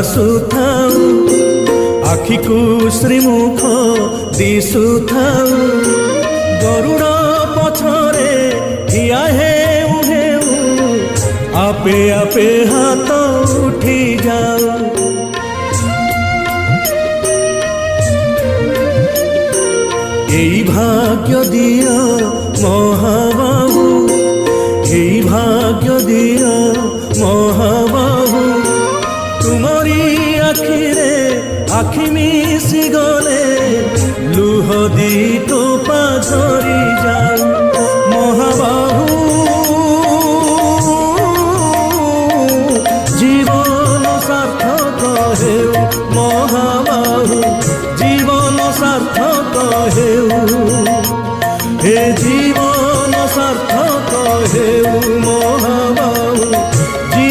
ଭାସୁଥାଉ ଆଖିକୁ ଶ୍ରୀମୁଖ ଦିଶୁଥାଉ ଗରୁଡ଼ ପଛରେ ଠିଆ ହେଉ ହେଉ ଆପେ ଆପେ ହାତ ଉଠି ଯାଉ। এই ভাগ্য দিও মহাবাহু, এই ভাগ্য দিও মহাবাহু, তুমরি আখিরে আখি মিশি গলে লুহ দি টোপা ঝরি